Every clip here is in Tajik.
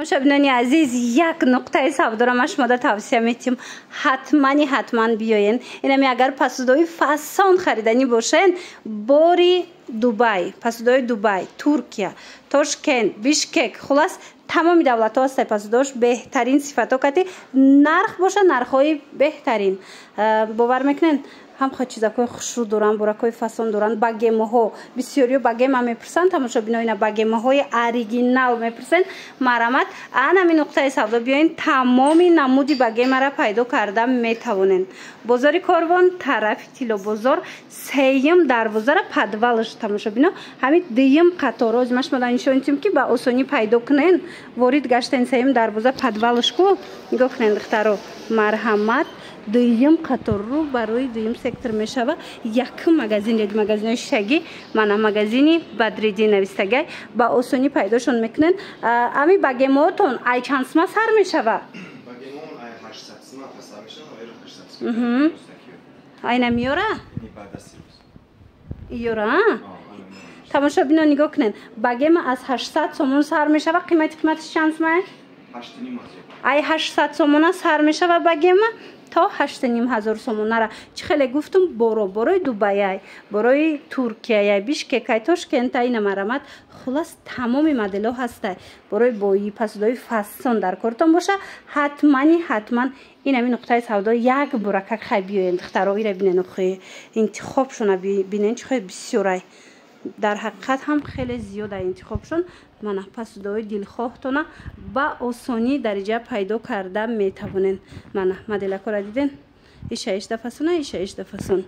شبنانی عزیز یک نقطه سودا را ما شما را توصیه میتیم حتما بیاین. اینمی اگر پسودوی فسان خریدنی باشین باری دبی، پسودوی دبی، ترکیه، تاشکند، بیشکک، خلاص تمام دولت ها هسته پسودوش بهترین صفت ها کتی نرخ باشه، نرخ های بهترین. باور میکنین هم خود چیزاکای خوشرو دارن، براکای فسان دارن، با گیمه ها بسیاری با گیم هم میپرسن، تماشا بینایین با گیمه های اوریجینال میپرسن. مرامت همین نقطه سودا بیاین تمامی نمودی با گیم را پیدا کرده میتوانین. بازار کاروان طرف تیلو بازار سیم دروازه را پدوالش تماشا بینا همین دیم قطار از ماش مدان نشونیم که با آسانی پیدا کنین وارد گشتن سیم دروازه پدوالش کو نگاه کنین دخترو. مرحمت دویم قطار رو برای دویم سکتور میشوه. یک مگزین یک مگزین شگی من مگزینی بدریدی نویستگی با آسانی پیداشون میکنن. امی بگیماتون ای چند سما سر میشوه؟ بگیمون ای 800 سما سر میشوه و 800 سما ای نمیاره؟ ایاره؟ تماشا بینا نگاه کنن بگیم از 800 سومون سر میشوه. قیمتش چند سمه؟ 8.5 ای 800 سومون سر میشوه بگیم تا 8,500 سومون را چه خیلی گفتم برای دبی، برای ترکیه، بیشکک، تاشکند این مرامت خلاص تمامی مدل ها هسته. برای بایی پسودوی فسان در کارتون باشه حتما این همین نقطه سودا یک برکک خیلی بیاین دخترایی را بینن خیلی انتخابشون بینن چه خیلی بسیاره. در حقیقت هم خیلی زیاده انتخابشون. من پسودوی دلخواهتون با آسانی درجه پیدا کرده میتوانین. من مدلک را دیدین ایشه 18 فسونه ایشه 18 فسون.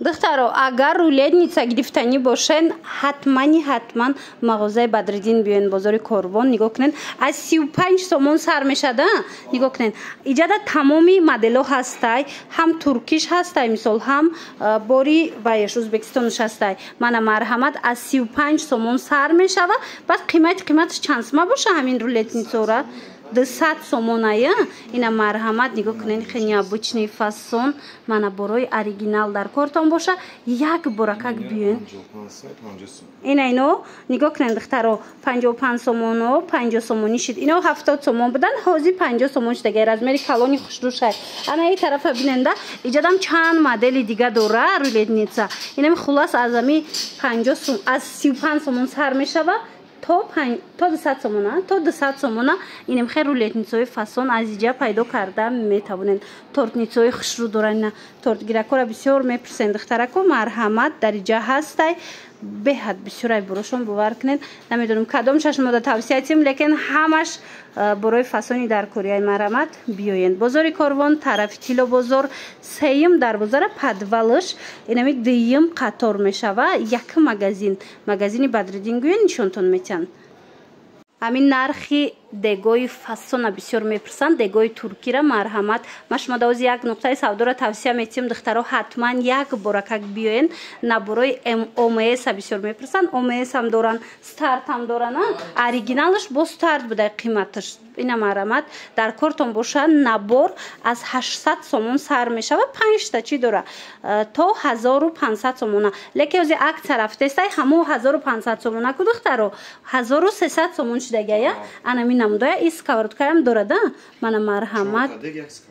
دخترو اگر رولتنیца گرفتنی باشین حتما مغازه بدردین بیاین بازار کاروان نگاه کنین از 35 سومون سر میشه ده. نگاه کنین اینجا تمامی مدل ها هسته، هم ترکیش هسته مثال هم باری بایش ازبکستانش هسته. من مرحمت از 35 سومون سر میشه و بعد قیمتش چند سما باشه همین رولتنیца را 200 سومونه. اینا مرحمت نگاه کنین خیلی ابوچنی فسون من برای اوریجینال در کارتون باشه یک برکک بیاین. اینو نگاه کنین دخترو 55 سومون و 50 سومونی شد. اینو 70 سومون بدن حاضی 50 سومون شد. دیگه از مری کلونی خوشروشه. انا این طرف ببیننده ایجادم چند مدل دیگه داره رولتنیца. اینم خلاص از امی 50 از 35 سومون سر میشه و تا 200 سومونه تا 200 سومونه اینم خیلی رولتنیцای فسون از اینجا پیدا کرده میتوانین. تورتنیцای خوشرو دارن، تورت گیرکو را بسیار میپرسند دخترکو مرحمت در اینجا هسته به حد بسیار براشون باور کنین. نمیدونم کدومش شما توصیه تیم لیکن همش برای فسانی در کره مرحمت بیاین. بازار کاروان طرف تیلو بازار سیم در بازار پدوالش اینمی دویم قطار میشوه. یک مگزین بدردین گوین نشونتون میتن. همین نرخی دگوی فسون بسیار میپرسند. دگوی ترکی را مرحمت ما شما دوز یک نقطه سودا را توصیه میتیم دخترها حتما یک برکک بیاین. نه برای اومس بسیار میپرسند. اومس هم دارن، استارت هم دارن. اوریجینالش با استارت بوده قیمتش. اینا مرحمت در کارتون باشه نبار از 800 سومون سر میشه و 5 تا چی داره تا 1500 سومونه. لیکن از یک طرف دسته همو 1500 سومونه کو دخترو 1300 سومون شده گه. انا می نموده اسکاورتکا هم داره ده. من مرحمت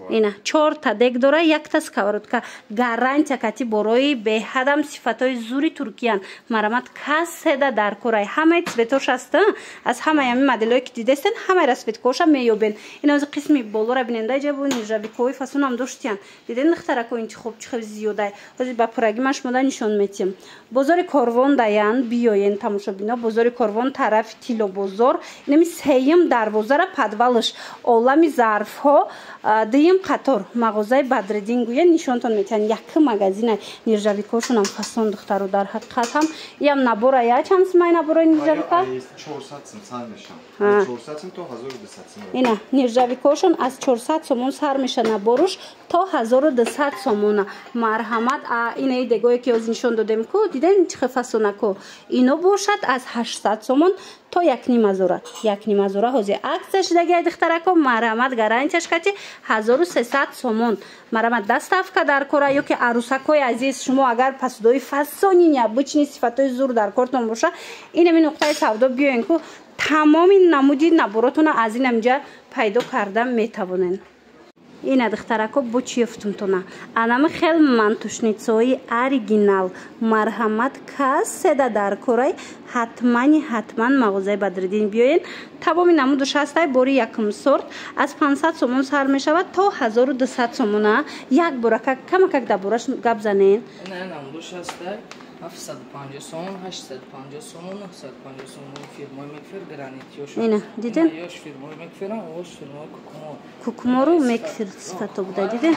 اینا 4 تا دگ داره، یک تا اسکاورتکا گارانتی کتی برای به حدم صفاتای زوری ترکیان. مرحمت کس ده در کره همه سویتوش هست. از همه همین مدلایی که دیدستن همه رسپت کوشا میوبن. اینا از قسمی بالا را بیننده جبو نیجابی کوی فسون هم داشتین. دیدن دخترکو این خوب چه زیاده. از با پروگرامش مدان نشون میتیم. بازار کاروان دایان بیاین تماشا بینا. بازار کاروان طرف تیلو بازار اینمی سیم دروازه را پدوالش عالمی ظرف ها دیم قطار مغازه بدردین گویا نشونتون میتن. یک مگزین نیرجاویکوشون هم فسون دخترو در حقیقت هم یم نبوره یا چند سمای نبوره نیرجاویکا 400 سم سر میشن. 400 سم تا 1200 سم. اینا نیرجاویکوشون از 400 سومون سر میشه نبروش تا 1200 سومون. مرحمت اینه دگوی که از نشون دادم کو دیدن چه فسونه کو اینو باشد از 800 سومون تا 1,500 هزی عکسش دیگه دخترکو مرحمت گارانتیش کتی 1300 سومون. مرحمت دست افکا در کره یا که عروسکای عزیز شما اگر پسودوی فسونی یا بچنی صفاتای زور در کارتون باشه اینمی نقطه سودا بیاین کو тамоми намуди наборотона аз ин амҷа пайдо карда метавонен. Ина духтарако бо чи ёфтумтона анами хел мантушницаҳои оригинал марҳамат касседа дар корай ҳатман мағозаи Бадриддин биёен. Тамоми намудаш ҳастай бори якум сорт аз 500 сомон сар мешавад то 1200 сомона. Як борака камакак дар бораш гап занен. намудаш ҳастай 750 сомон, 850 сомон, 950 сомон фирмаи Мекфер гранит ёшо. Ина диден? Ёш фирмаи Мекферам, ош фирмаи Кукумор. Кукумору Мекфер сифато буда диден?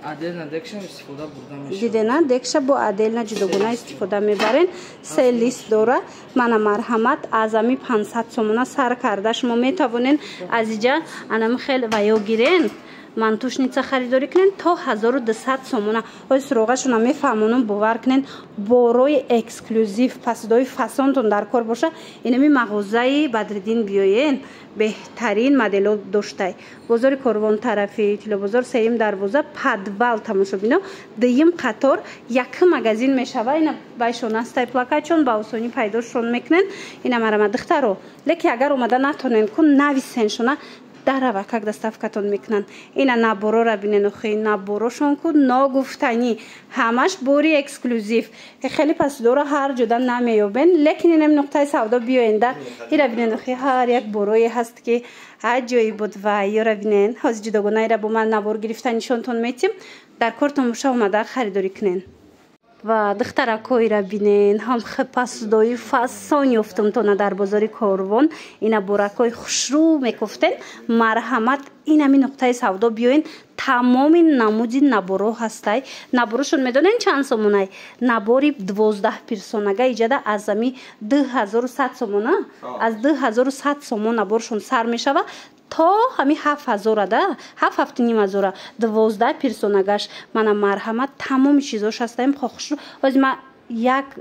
Адельна декша истифода бурда мешавад. Дидена декша бо адельна ҷудогуна истифода мебарен. 3 лист дора. Мана марҳамат аз ами 500 сомона сар карда шумо метавонен аз иҷа анами хел ваё гирен. Мантушница харидорӣ кунен то 1200 сомона. Ои суроғашона мефаҳмонам бовар кунен борои эксклюзив пасдои фасонтон дар кор боша. Инами мағозаи Бадриддин биёен беҳтарин модело доштай. Бозори Корвон тарафи Тилобозор сеюм дарвоза подвал тамошобино дуюм қатор як магазин мешава. Ина байшонастай плакатчон ба осонӣ пайдошон мекунен. Ина марама духтаро леки агар омада натонен кун нависеншона дарава как доставкатон мекунан. Ина наборора бинен охи наборошон ку ногуфтанӣ ҳамаш бори эксклюзив хеле пасдора ҳар ҷода намеёбен лекин инам нуқтаи савдо биёенда ира бинен охи ҳар як борое ҳаст ки аҷоибот ва ёра бинен ҳозир ҷудогонаира бо ман набор гирифтанишонтон метим дар кортон боша омада харидорӣ кунен. Ва духтаракоира бинен ҳам пасдои фасон ёфтумтона дар бозори Корвон. Ина боракои хушрӯ мекуфтен марҳамат инами нуқтаи савдо биёен тамоми намуди наборо ҳастай. Наборошон медонен чанд сомонай? Набори 12 персонага иҷада аз ами 2100 сомона. Аз 2100 сомон наборшон сар мешава то ҳами 7000 да 7500 12 персонагаш мана марҳамат тамоми чизош ҳастаем хохушрӯ. ҳозир ма як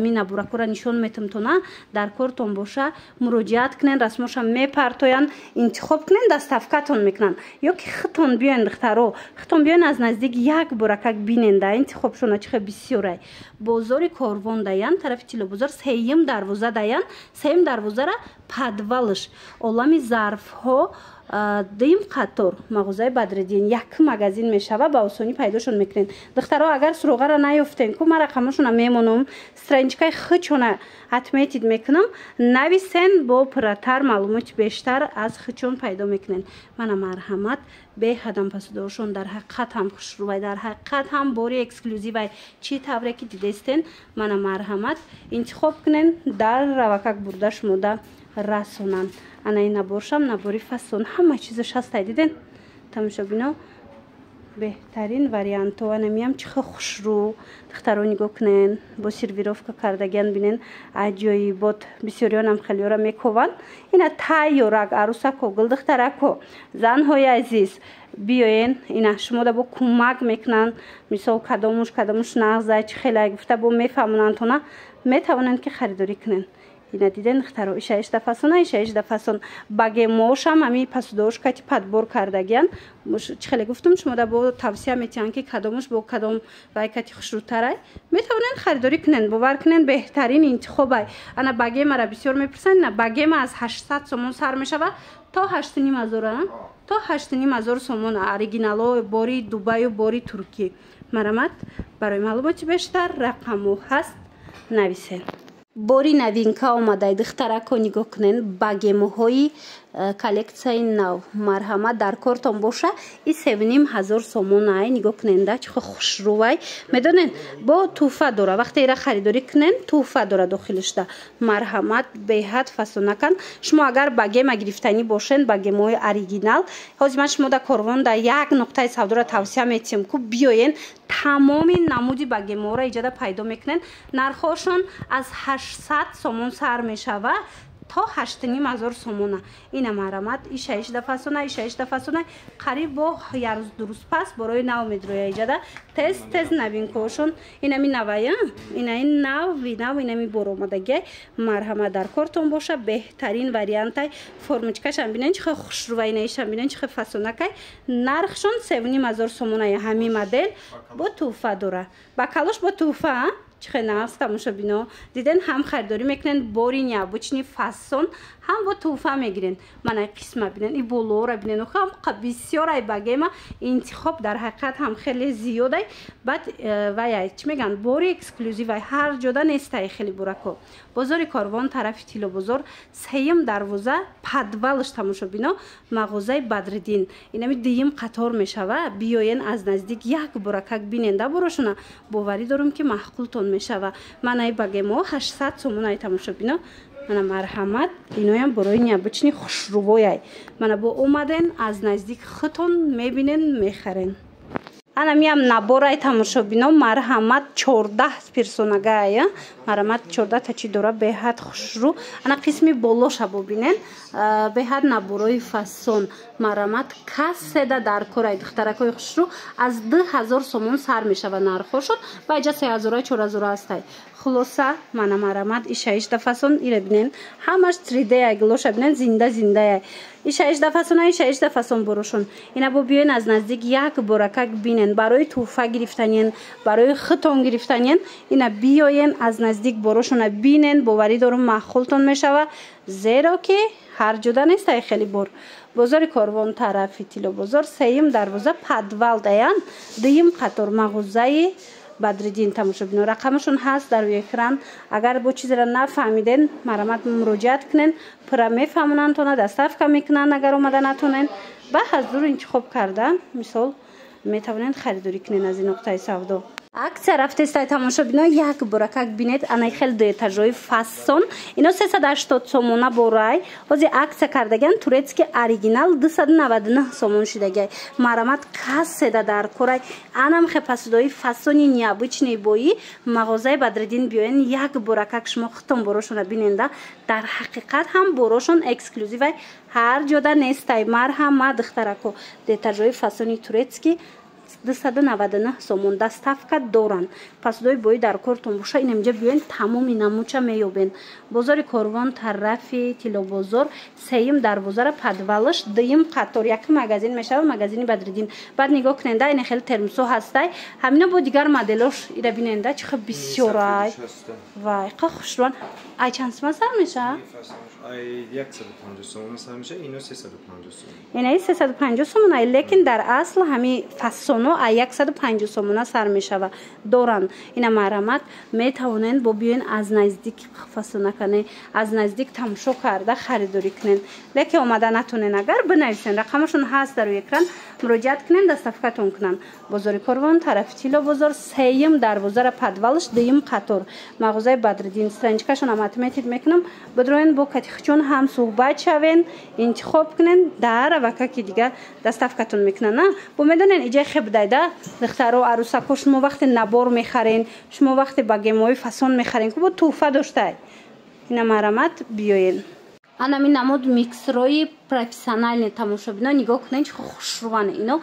минабуракора нишон метамтона дар кортон боша муроҷиат кунен расмоша мепартоян интихоб кунен доставкатон мекунан ёки хитон биёен духтаро хитон биёен аз наздик як буракак бинен да интихобшона чихе бисёрай. Бозори Корвон даян тарафи Тилобозор сеюм дарвоза даян сеюм дарвозара подвалш олами зарфҳо дуюм қатор мағозаи Бадриддин як магазин мешава ба осонӣ пайдошон мекунен. Духтаро агар суроғара наёфтен ку ма рақамашона мемонам страничкаи хичона отметид мекунам нависен бо пурратар маълумоти бештар аз хичон пайдо мекунен. Мана марҳамат беҳадам пасдоошон дар ҳақиқат ҳам хушрӯвай дар ҳақиқат ҳам бори эксклюзивай чӣ тавре ки дидестен мана марҳамат интихоб кунен дар равакак бурда шумода расонанд. Ана ин наборшам набори фасон ҳама чизаш ҳастай диден тамошобино беҳтарин вариантҳо анамиам чихе хушрӯ духтаро нигоҳ кунен бо сервировка кардагиан бинен аҷоибот бисёриёнам хелиёра мекованд. Ина тайёрак арӯсако гулдухтарако занҳои азиз биёен ина шумода бо кӯмак мекунанд мисол кадомуш нағзай či хелай гуфта бо мефаҳмонандтона метавонанд ки харидорӣ кунен. Ина диден духтаро иша 18 фасон багемошам ами пасудош кати подбор кардагиан či хеле гуфтум шумода бо тавсия метиҳанд ки кадомуш бо кадом вай кати хушрӯтарай метавонанд харидорӣ кунен бовар кунен беҳтарин интихобай. Ана багемара бисёр мепурсанд. Ина багема аз 800 сомон сар мешава то 8500 то 8500 сомон оригинало бори Дубаю бори Туркия. Марамат барои маълумоти бештар рақамо ҳаст нависен. Бори навинка омадай духтарако нигоҳ кунен багемоҳои коллекцияи нав марҳамат дар кортон боша и 7500 сомонай нигоҳ кунен да чихо хушрӯвай медонен бо туҳфа дора вақте ира харидорӣ кунен туҳфа дора дохилишда марҳамат беҳад фасонакан. Шумо агар багема гирифтанӣ бошен багемоҳои оригинал ҳозир ман шумо да Корвон да як нуқтаи савдора тавсия метиҳам ку биёен тамоми намуди багемоҳора иҷада пайдо мекунен. Нархошон аз 800 сомон сар мешава то 8500 сомона. Ина марҳамат иша 18 фасона қариб бо ярӯз дурус пас борои нав медроя иҷада тез навинкаошон инами навая инаин нав инами боромадагиай марҳамат дар кортон боша беҳтарин вариантай формочкашам бинен чихе хушрӯва инаишам бинен чихе фасонакай нархшон 7500 сомона ҳами модел бо туҳфа дора ба калош бо туҳфа چخه نفس تماشابینا دیدن هم خریداری میکنن باری نیابوچنی فاسون هم با توفه میگیرن من ای قسمه بینن ای بولو را بینن و هم بسیار ای بگه ما انتخاب در حقیقت هم خیلی زیاده بعد وای چی میگن باری اکسکلوزیو هر جدا نیست خیلی براکو بازار کاروان طرف تیلو بازار سیم دروازه پدوالش تماشابینا مغازه بدردین اینمی دیم قطار میشوه بیاین از نزدیک یک براکک بیننده براشونه باوری دارم که معقولتون میشوه من ای بگه ما 800 سومون ای تماشابینا من مرحمت اینایم برای نیابچنی خوشروایی من با اومدن از نزدیک خودتون میبینن میخرن انا میام نبورای تماشابینا مرحمت 14 پرسونگای مرحمت 14 تا چی داره به حد خوشرو انا قسمی بالاش ببینن به حد نبورای فاسون مرحمت کاسه در کورای دخترکای خوشرو از 2000 سومون سر میشه و نرخوشون و اینجا 3000 4000 هستای خلاصه من مرحمت ایشایش دفاسون ایره بینن همش 3D اگلوش بینن زنده ایشایش دفاسون بروشون اینا با بیاین از نزدیک یک براکک بینن برای توفه گرفتنین برای خطون گرفتنین اینا بیاین از نزدیک بروشون بینن باوری دارم معقولتون میشوه زیرا که هر جدا نیست خیلی بازار کاروان طرفی تیلو بازار سیم دروازه پدوال داین دیم قطار مغازه بدردین تماشابینا رقمشون هست در روی اکران اگر با چیزی را نفهمیدن مرحمت مراجعت کنن پر میفهمونن تونه دستف کم میکنن اگر اومدن نتونن و حضور انتخاب کردن مثال میتونن خریداری کنن از این نقطه سودا عکس رفته است تماشابینا یک براکک بینید انا خیلی دو تجربه فاسون اینا 380 سومونه برای واسه عکس کردگان تورецki اوریجینال 299 سومون شدگی مرحمت کاسه در کورای انم خپسدوی فاسونی نیابچنی بویی مغازه بدردین بیاین یک براکک شما ختم بروشون بیننده در حقیقت هم بروشون اکسکلوزیو هر جدا نیست مرحمت دخترکو د تجربه فاسونی تورецki 299 سومون دستافکا دوران پس دوی بوی در کارتون باشه این اینجا بیاین تمام نموچه میوبین بازار کاروان طرفی تیلو بازار سیم در بازار پدوالش دیم قطار یک مغازین میشه مغازین بدردین بعد نگاه کننده این خیلی ترمسو هسته همینا با دیگر مدلش ایره بیننده چه بسیارای وای خوشروان ای چند سر میشه ای 150 سومون سر میشه اینو 350 سومون اینه 350 سومون لیکن در اصل همین فاسونو 150 سومون سر میشه و دوران اینا مرحمت میتونن با بیاین از نزدیک فاسونه کنه از نزدیک تماشا کرده خریداری کنن لیکن اومدن نتونن اگر بنویسن رقمشون هست در روی اکران مراجعت کنن دستافکتون کنن بازار کاروان طرف تیلو بازار سیم در بازار پدوالش دیم قطار مغازه بدردین استرنجکشون هم اتمیتید میکنم بدروین با کتیخچون هم صحبت شوین انتخاب کنن در وقتی دیگه دستافکتون میکنن با میدونن اینجا خب دایده دختر و عروسکو شما وقتی نبار میخرین شما وقتی بگیمای فاسون میخرین که با توفه داشته اینا مرحمت بیاین انا می نمود میکسروی پروفسیونال تماشابینا نگاه کنین چه خوشروانه اینا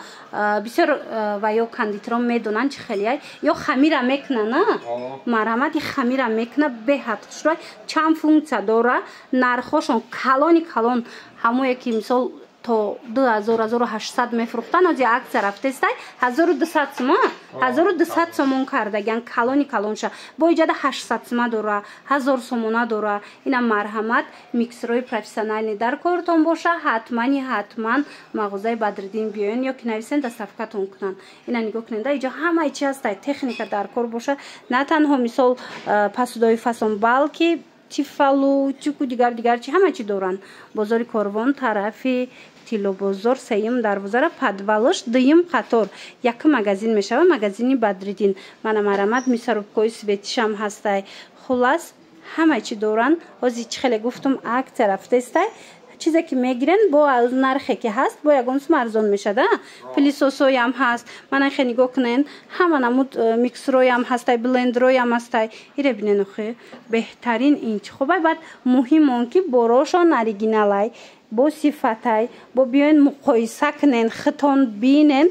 بسیار و یا کاندیترا میدونن چه خیلیه یا خمیر میکنن مرحمت خمیر میکنه به حد خوشروای چند فونکسیا داره نرخشون کلان همون یکی مثال تا 2800 میفروختن از عکس رفته است 1200 سوم 1200 سومون کردگان کلونشه با ایجاد 800 سوم داره 1000 سومونه داره اینا مرحمت میکسروی پروفسیونال در کارتون باشه حتما مغازه بدردین بیاین یا که نویسن دستافکتون کنن اینا نگاه کننده اینجا همه چی هست تکنیک در کار باشه نه تنها مثال پاسودای فاسون بلکه تیفالو چوکو دیگر چی همه چی دارن بازار کاروان طرفی تیلو بازار سیم در بازار پدوالش دیم قطار یک مغازین میشه مغازینی بدردین من مرحمت میسروبکوی سویتش هم هسته خلاص همه چی دارن از چی خیلی گفتم عکس رفته است چیزی که میگیرن با از نرخی که هست با یگان سم ارزان میشه ده پلیسوسوی هم هست من خیلی نگاه کنین همه نمود میکسروی هم هست بلندروی هم هست ایره بینن خیلی بهترین اینچ خوبه بعد مهم اون که بروشان اوریجینال با صفتای با بیاین مقایسه کنن خطون بینن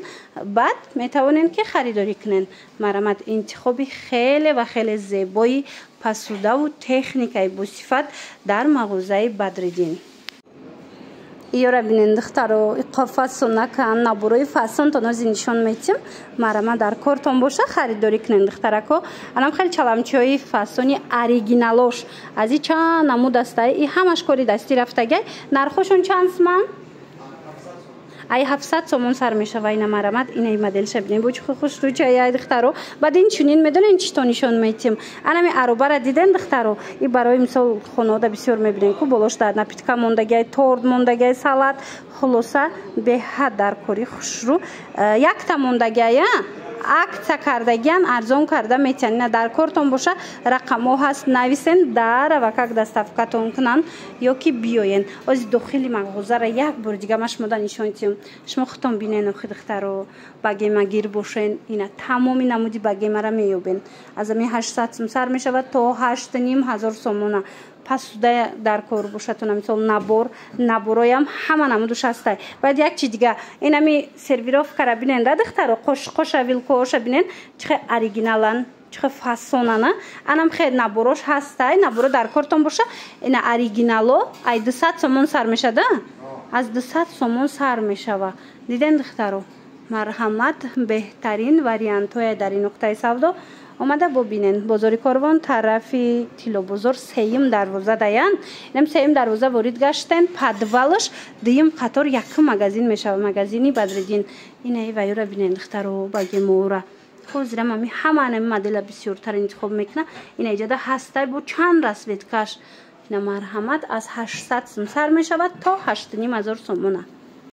بعد میتونن که خریداری کنن مرحمت انتخابی خیلی زیبایی پسوده و تکنیکای با صفت در مغازه بدردین ایاره بینین دخترو قفص نکن نبروی فصل تو نازی نشون میتیم مرا در کارتون باشه خریداری کنین دخترکو الان خیلی چلمچوی فصلی اوریجینالش از این چند نمود دسته ای همش کاری دستی رفتگی نرخشون چند من ای 700 سومون سر میشه و این مرامت این مدل شبینین بوچ خوش رو چای دخترو بعد این چونین میدونین چی تو نشون میتیم انا می عروبه را دیدن دخترو این برای مثال خانواده بسیار میبینین کو بولش داد نپیتکا موندگی تورت موندگی سالاد خلاصه به حد در کاری خوش رو یک تا موندگی акция кардагиан арзон карда метианин дар кортон боша рақамҳо ҳаст нависен дар ва как доставкатон кунанд ёки биёен ози дохили мағозара як бор дига ма шумода нишон дидем шумо худтон бинен охи духтаро багема гир бошен ина тамоми намуди багемара меёбен аз ами 800 сум сар мешавад то 8500 сомона пасуда дар кор бошатона мисол набороям ҳама намудуш ҳастай баъд як чи дига инами сервировкара бинен да духтаро қоша вилкооша бинен чихе оригиналан чихе фасонана анам хел наборош ҳастай наборо дар кортон боша ина оригинало ай 200 сомон сар мешада аз 200 сомон сар мешава диден духтаро марҳамат беҳтарин вариантҳое дар ин нуқтаи савдо омада бобинен бозори корвон тарафи тилобозор сеюм дарвоза даян инам сеюм дарвоза ворид гаштен подвалаш дуюм қатор якум магазин мешава магазини Бадриддин инаи ваюра бинен духтаро багемора ҳозирам ами ҳамаан ами модела бисёртар интихоб мекуна ина иҷода ҳастай бо чанд расветкаш ина марҳамат аз 800 сум сар мешавад то 8500 сомона